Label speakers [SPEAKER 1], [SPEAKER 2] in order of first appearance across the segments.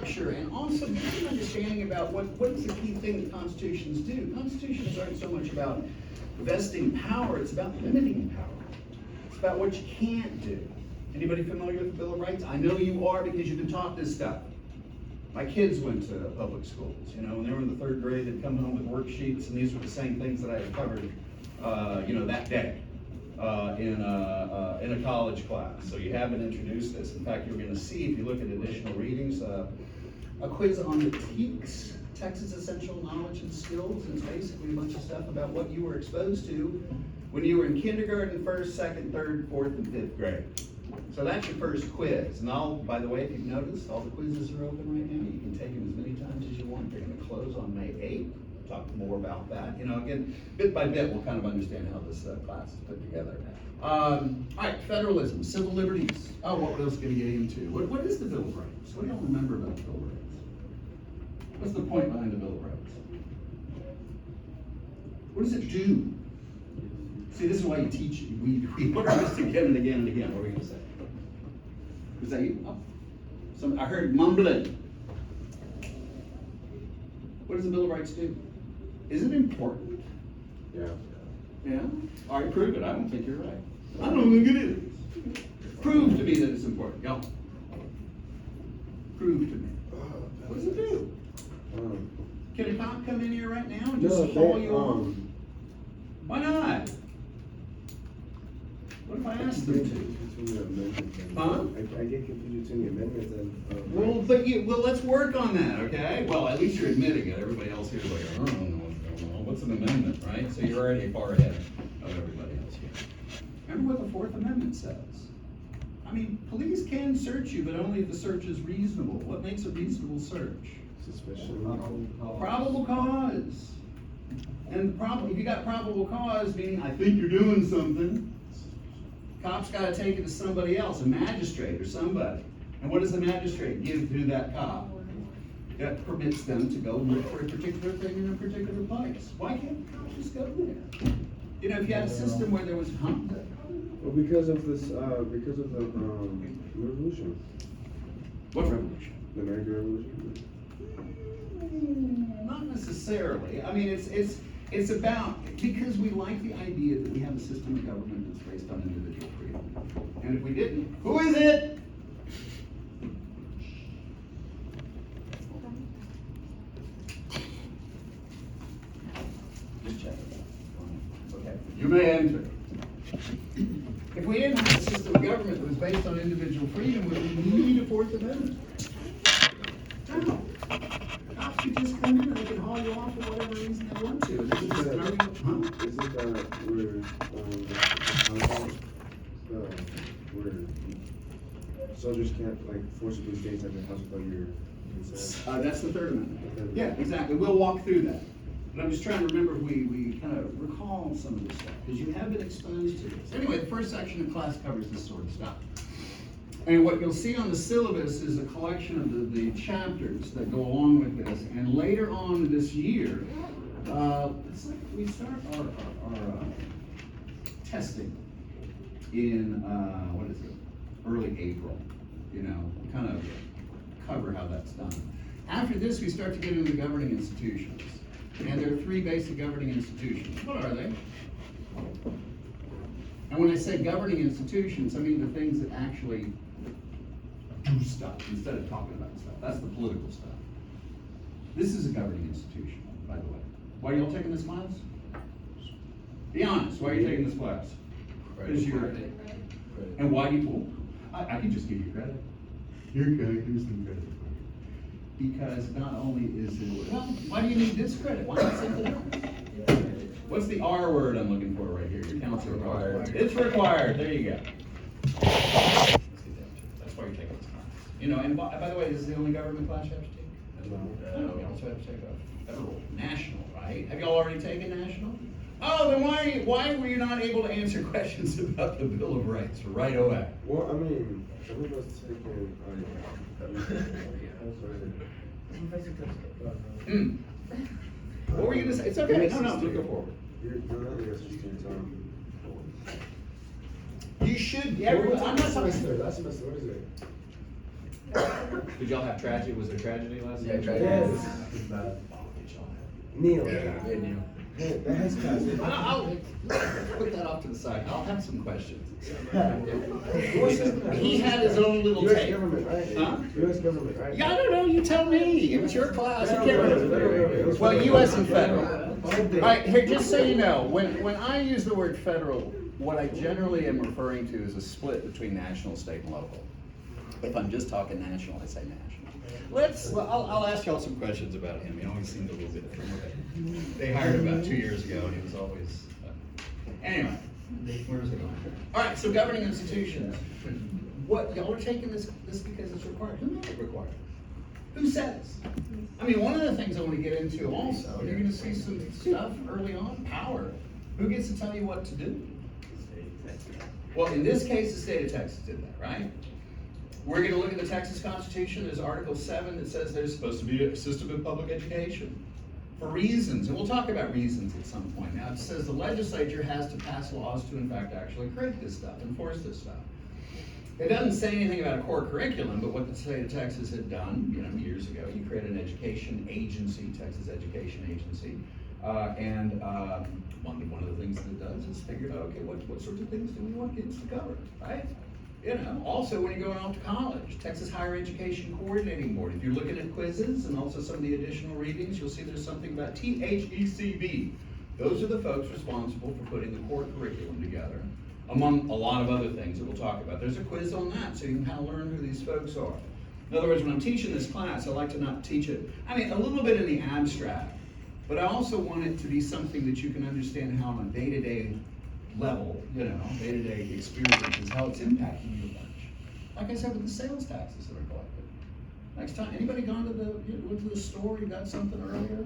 [SPEAKER 1] structure and also get an understanding about what is the key thing that constitutions do. Constitutions aren't so much about vesting power, it's about limiting power. It's about what you can't do. Anybody familiar with the Bill of Rights? I know you are because you've been taught this stuff. My kids went to public schools, you know, when they were in the 3rd grade, they'd come home with worksheets, and these were the same things that I had covered, you know, that day in a college class. So you haven't introduced this. In fact, you're going to see, if you look at additional readings, a quiz on the TEKS, Texas Essential Knowledge and Skills. It's basically a bunch of stuff about what you were exposed to when you were in kindergarten, 1st, 2nd, 3rd, 4th, and 5th grade. So that's your first quiz. And by the way, if you've noticed, all the quizzes are open right now. You can take them as many times as you want. They're going to close on May 8th. Talk more about that. You know, again, bit by bit, we'll kind of understand how this class is put together. All right, federalism, civil liberties. Oh, what else can we get into? What is the Bill of Rights? What do y'all remember about the Bill of Rights? What's the point behind the Bill of Rights? What does it do? See, this is why you teach. We put our list again and again and again. What were we going to say? Was that you? Oh. I heard mumbling. What does the Bill of Rights do? Is it important?
[SPEAKER 2] Yeah.
[SPEAKER 1] Yeah? All right, prove it. I don't think you're right. I don't think it is. Prove to me that it's important. Go. Prove to me. What does it do? Can a cop come in here right now and just haul you off? Why not? What if I asked them to? Huh?
[SPEAKER 2] I get confused between the amendments and.
[SPEAKER 1] Well, let's work on that, okay? Well, at least you're admitting it. Everybody else here is like, I don't know what's going on. What's an amendment, right? So you're already far ahead of everybody else here. Remember what the 4th Amendment says. I mean, police can search you, but only if the search is reasonable. What makes a reasonable search?
[SPEAKER 2] Suspicion.
[SPEAKER 1] Probable cause. And if you got probable cause, meaning I think you're doing something, cop's got to take it to somebody else, a magistrate or somebody. And what does the magistrate give to that cop? That permits them to go look for a particular thing in a particular place. Why can't the cop just go there? You know, if you had a system where there was
[SPEAKER 2] Well, because of this, because of the revolution.
[SPEAKER 1] What revolution?
[SPEAKER 2] The American Revolution.
[SPEAKER 1] Not necessarily. I mean, it's about, because we like the idea that we have a system of government that's based on individual freedom. And if we didn't, who is it? Just check it. Okay, you may enter. If we didn't have a system of government that was based on individual freedom, would we need a 4th Amendment? No. Cops could just come in and they can haul you off for whatever reason they want to.
[SPEAKER 2] Isn't that where soldiers can't like forcibly stay inside their house without your consent?
[SPEAKER 1] That's the 3rd Amendment. Yeah, exactly. We'll walk through that. But I'm just trying to remember if we kind of recall some of this stuff, because you have been exposed to this. Anyway, the first section of class covers this sort of stuff. And what you'll see on the syllabus is a collection of the chapters that go along with this. And later on this year, it's like we start our testing in, early April, you know, kind of cover how that's done. After this, we start to get into the governing institutions. And there are 3 basic governing institutions. What are they? And when I say governing institutions, I mean the things that actually do stuff instead of talking about stuff. That's the political stuff. This is a governing institution, by the way. Why are y'all taking this class? Be honest, why are you taking this class? Because you're credit. And why do you, I can just give you credit. Here, here's some credit. Because not only is it, well, why do you need this credit? Why not something else? What's the R word I'm looking for right here? Your counselor required. It's required. There you go. That's why you're taking this class. You know, and by the way, this is the only government class you have to take? No. We also have to take a federal, national, right? Have y'all already taken national? Oh, then why were you not able to answer questions about the Bill of Rights right away?
[SPEAKER 2] Well, I mean, some of us taking.
[SPEAKER 1] What were you gonna say? It's okay. No, go forward. You should. I'm not talking.
[SPEAKER 2] Last semester. What is it?
[SPEAKER 3] Did y'all have tragedy? Was there tragedy last
[SPEAKER 1] Yeah,
[SPEAKER 3] night?
[SPEAKER 1] tragedy.
[SPEAKER 2] Yes. Neil. That has class.
[SPEAKER 3] I'll put that off to the side. I'll have some questions. He had his own little
[SPEAKER 2] US
[SPEAKER 3] take.
[SPEAKER 2] government, right?
[SPEAKER 3] Huh?
[SPEAKER 2] US government, right?
[SPEAKER 3] Yeah, I don't know, you tell me. It was your class. You can't remember. Well, US and federal. All right, here, just so you know, when I use the word federal, what I generally am referring to is a split between national, state, and local. If I'm just talking national, I say national. I'll ask y'all some questions about him. He always seemed a little bit different. They hired him about 2 years ago, and he was always, anyway, where's it going? All right, so governing institutions. What, y'all are taking this because it's required? Who made it required? Who says? I mean, one of the things I want to get into also, you're going to see some stuff early on, power. Who gets to tell you what to do? Well, in this case, the state of Texas did that, right? We're going to look at the Texas Constitution. There's Article 7 that says there's supposed to be a system of public education for reasons, and we'll talk about reasons at some point. Now, it says the legislature has to pass laws to, in fact, actually create this stuff, enforce this stuff. It doesn't say anything about a core curriculum, but what the state of Texas had done, years ago, you create an education agency, Texas Education Agency, and one of the things that it does is figure out, okay, what sorts of things do we want kids to cover, right? Also when you're going off to college, Texas Higher Education Coordinating Board, if you're looking at quizzes and also some of the additional readings, you'll see there's something about THECB. Those are the folks responsible for putting the core curriculum together, among a lot of other things that we'll talk about. There's a quiz on that, so you can kind of learn who these folks are. In other words, when I'm teaching this class, I like to not teach it, a little bit in the abstract, but I also want it to be something that you can understand how on a day-to-day level, day-to-day experiences, how it's impacting you a bunch. Like I said, with the sales taxes that are collected. Next time, anybody gone to went to the store, you got something earlier,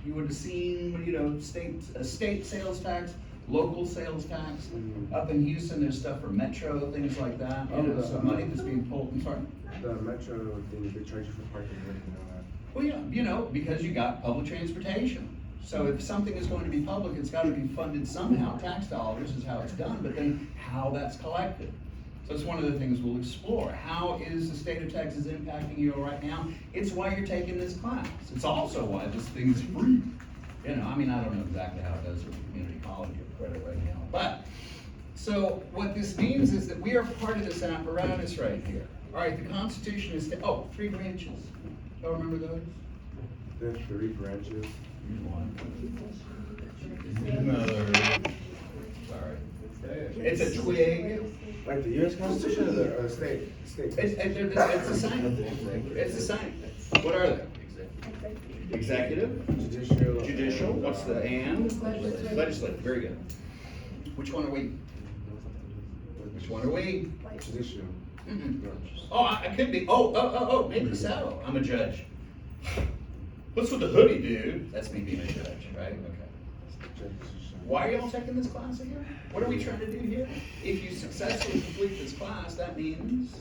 [SPEAKER 3] You would have seen, state sales tax, local sales tax. Up in Houston, there's stuff for Metro, things like that, so money that's being pulled, I'm sorry?
[SPEAKER 2] The Metro thing, they charge you for parking and all that.
[SPEAKER 3] Well, yeah, because you got public transportation. So if something is going to be public, it's got to be funded somehow. Tax dollars is how it's done, but then how that's collected. So it's one of the things we'll explore. How is the state of Texas impacting you right now? It's why you're taking this class. It's also why this thing is free. I don't know exactly how it does with community college or credit right now. But, so what this means is that we are part of this apparatus right here. All right, the Constitution is, 3 branches. Y'all remember those?
[SPEAKER 2] There's 3 branches.
[SPEAKER 3] Sorry. It's a twig.
[SPEAKER 2] Like the US Constitution or the state?
[SPEAKER 3] It's the same. It's the same. What are they? Executive.
[SPEAKER 2] Judicial.
[SPEAKER 3] Judicial. What's the and? Legislative. Very good. Which one are we? Which one are we?
[SPEAKER 2] Judicial.
[SPEAKER 3] Oh, I could be. Maybe so. I'm a judge. What's with the hoodie, dude? That's me being a judge, right? Okay. Why are y'all taking this class again? What are we trying to do here? If you successfully complete this class, that means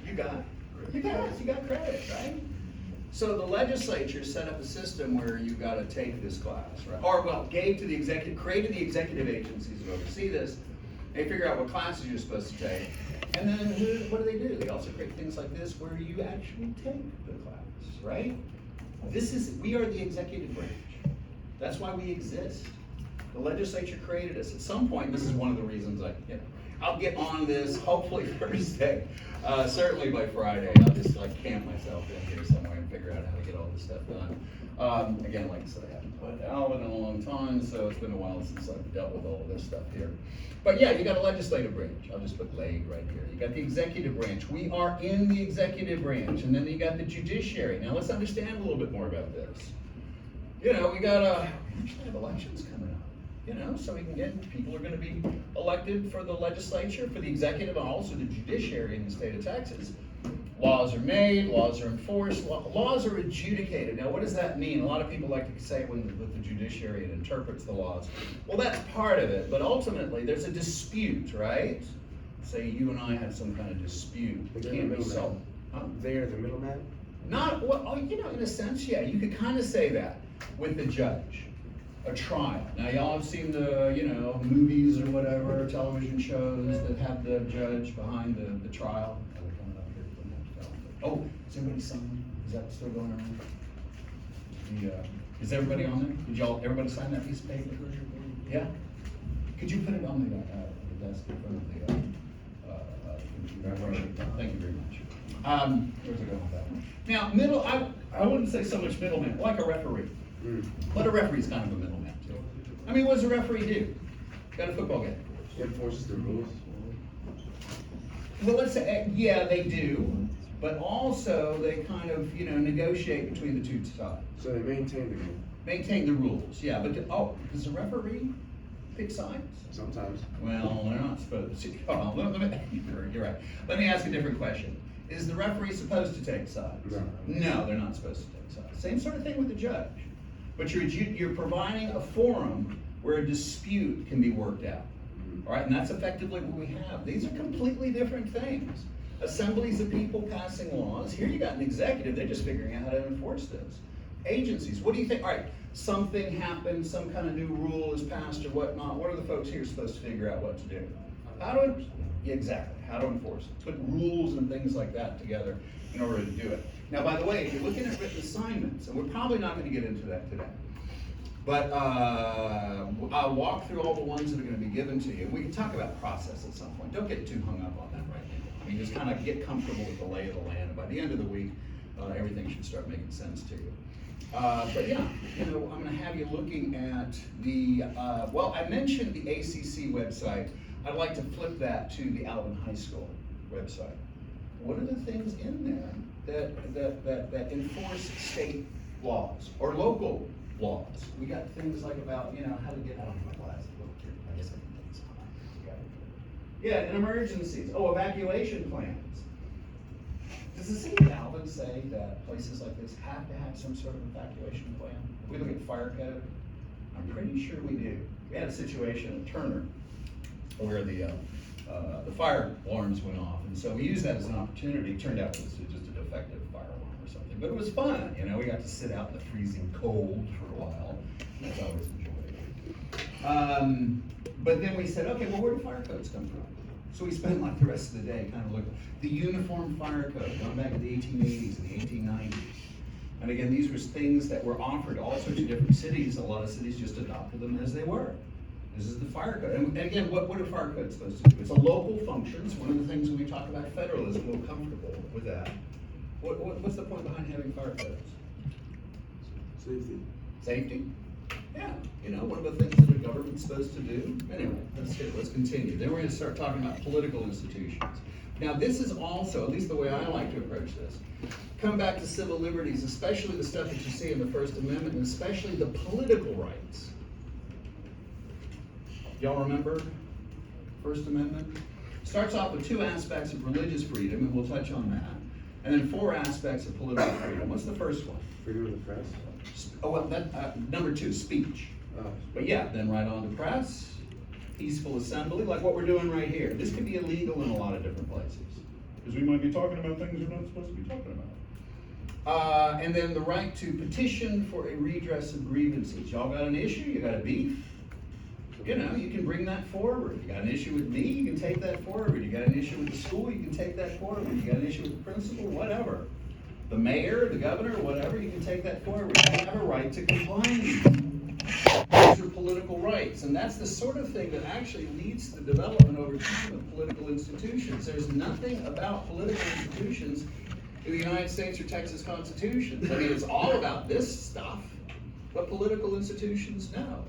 [SPEAKER 3] you got credit, right? So the legislature set up a system where you got to take this class, right? Or created the executive agencies that oversee this. They figure out what classes you're supposed to take, and then what do? They also create things like this where you actually take the class, right? We are the executive branch. That's why we exist. The legislature created us. At some point, this is one of the reasons I'll get on this, hopefully Thursday. Certainly by Friday, I'll just camp myself in here somewhere and figure out how to get all this stuff done. Again, like I said, I haven't put Alvin in a long time, so it's been a while since I've dealt with all of this stuff here. But yeah, you got a legislative branch. I'll just put leg right here. You got the executive branch. We are in the executive branch. And then you got the judiciary. Now let's understand a little bit more about this. We actually have elections coming up. So people are going to be elected for the legislature, for the executive, and also the judiciary in the state of Texas. Laws are made, laws are enforced, laws are adjudicated. Now, what does that mean? A lot of people like to say with the judiciary it interprets the laws. Well, that's part of it, but ultimately there's a dispute, right? Say you and I have some kind of dispute. It can't be solved.
[SPEAKER 2] They're the middleman?
[SPEAKER 3] In a sense, yeah, you could kind of say that with the judge. A trial. Now, y'all have seen the, movies or whatever, television shows that have the judge behind the trial. Oh, is everybody signed? Is that still going around? Is everybody on there? Did everybody sign that piece of paper? Yeah? Could you put it on the desk in front of the, thank you very much. Where's it going with that one? Now, I wouldn't say so much middleman, like a referee. But a referee's kind of a middleman too. I mean, what does a referee do? Got a football game.
[SPEAKER 2] He enforces the rules.
[SPEAKER 3] Well, let's say, yeah, they do, but also they kind of, negotiate between the two sides.
[SPEAKER 2] So they maintain the game.
[SPEAKER 3] Maintain the rules, yeah, but, does the referee pick sides?
[SPEAKER 2] Sometimes.
[SPEAKER 3] Well, they're not supposed to. Hold on, you're right. Let me ask a different question. Is the referee supposed to take sides?
[SPEAKER 2] No.
[SPEAKER 3] No, they're not supposed to take sides. Same sort of thing with the judge. But you're providing a forum where a dispute can be worked out. All right, and that's effectively what we have. These are completely different things. Assemblies of people passing laws. Here you got an executive, they're just figuring out how to enforce this. Agencies, what do you think? All right, something happened, some kind of new rule is passed or whatnot. What are the folks here supposed to figure out what to do? Exactly, how to enforce it. Put rules and things like that together in order to do it. Now, by the way, if you're looking at written assignments, and we're probably not going to get into that today, but I'll walk through all the ones that are going to be given to you. We can talk about process at some point. Don't get too hung up on that right now. I mean, just kind of get comfortable with the lay of the land. And by the end of the week, everything should start making sense to you. But yeah, I'm going to have you looking at the, I mentioned the ACC website. I'd like to flip that to the Alvin High School website. What are the things in there that enforce state laws or local laws? We got things like about, how to get out of my glasses. I guess I can take this on. Yeah, and emergencies. Oh, evacuation plans. Does the city of Alvin say that places like this have to have some sort of evacuation plan? If we look at fire code, I'm pretty sure we do. We had a situation at Turner where the fire alarms went off, and so we used that as an opportunity. It turned out it was just a defective fire alarm or something, but it was fun. We got to sit out in the freezing cold for a while. That's always enjoyable. But then we said, okay, well, where do fire codes come from? So we spent like the rest of the day kind of looking. The Uniform Fire Code, going back to the 1880s and the 1890s. And again, these were things that were offered to all sorts of different cities. A lot of cities just adopted them as they were. This is the fire code. And again, what are fire codes supposed to do? It's a local function. It's one of the things when we talk about federalism, we're comfortable with that. What's the point behind having fire codes?
[SPEAKER 2] Safety.
[SPEAKER 3] Safety? Yeah, one of the things that a government's supposed to do. Anyway, let's continue. Then we're going to start talking about political institutions. Now, this is also, at least the way I like to approach this, come back to civil liberties, especially the stuff that you see in the First Amendment, and especially the political rights. Y'all remember First Amendment? Starts off with 2 aspects of religious freedom, and we'll touch on that. And then 4 aspects of political freedom. What's the first one?
[SPEAKER 2] Freedom of the press.
[SPEAKER 3] Oh, well, number 2, speech. But yeah, then right on to press, peaceful assembly, like what we're doing right here. This could be illegal in a lot of different places. Because we might be talking about things we're not supposed to be talking about. And then the right to petition for a redress of grievances. Y'all got an issue? You got a beef? You can bring that forward. You got an issue with me, you can take that forward. You got an issue with the school, you can take that forward. You got an issue with the principal, whatever. The mayor, the governor, whatever, you can take that forward. You have a right to complain. Those are political rights, and that's the sort of thing that actually leads to the development over time of political institutions. There's nothing about political institutions in the United States or Texas constitutions. I mean, it's all about this stuff, but political institutions, no.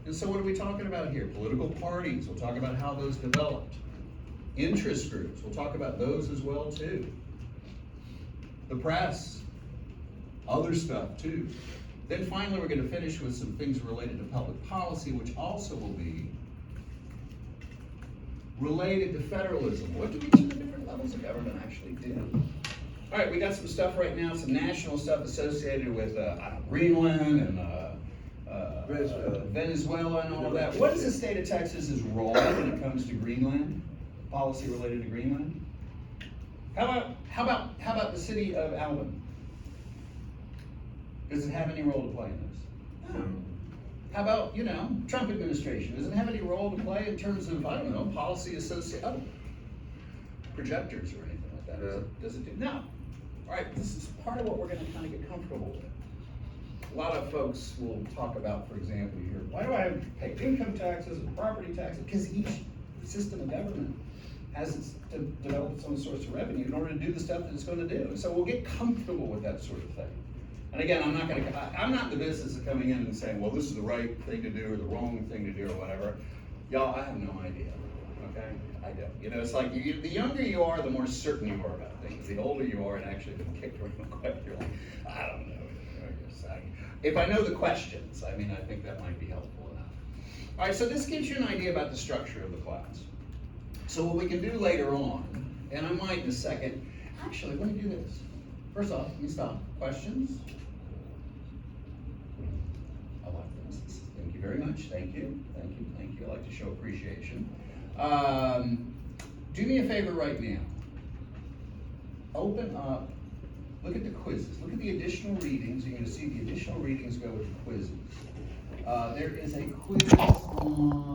[SPEAKER 3] And so what are we talking about here? Political parties, we'll talk about how those developed. Interest groups, we'll talk about those as well too. The press, other stuff too. Then finally, we're going to finish with some things related to public policy, which also will be related to federalism. What do each of the different levels of government actually do? All right, we got some stuff right now, some national stuff associated with Greenland and Venezuela and all of that. What is the state of Texas's role when it comes to Greenland? Policy related to Greenland? How about the city of Alvin? Does it have any role to play in this? No. How about, Trump administration? Does it have any role to play in terms of, policy projectors or anything like that?
[SPEAKER 2] No.
[SPEAKER 3] Does it do? No.
[SPEAKER 1] All right, this is part of what we're gonna kind of get comfortable with. A lot of folks will talk about, for example, you hear, why do I have to pay income taxes and property taxes? Because each system of government has its developed its own source of revenue in order to do the stuff that it's gonna do. And so we'll get comfortable with that sort of thing. And again, I'm not in the business of coming in and saying, well, this is the right thing to do or the wrong thing to do or whatever. Y'all, I have no idea, okay? I don't. You know, it's like, the younger you are, the more certain you are about things. The older you are and actually been kicked around quite, you're like, I don't know. If I know the questions, I mean, I think that might be helpful enough. All right, so this gives you an idea about the structure of the class. So what we can do later on, and I might in a second, actually, let me do this. First off, let me stop. Questions? I like this. Thank you very much. Thank you. Thank you. Thank you. I like to show appreciation. Do me a favor right now. Open up. Look at the quizzes. Look at the additional readings. You're going to see the additional readings go with the quizzes. There is a quiz on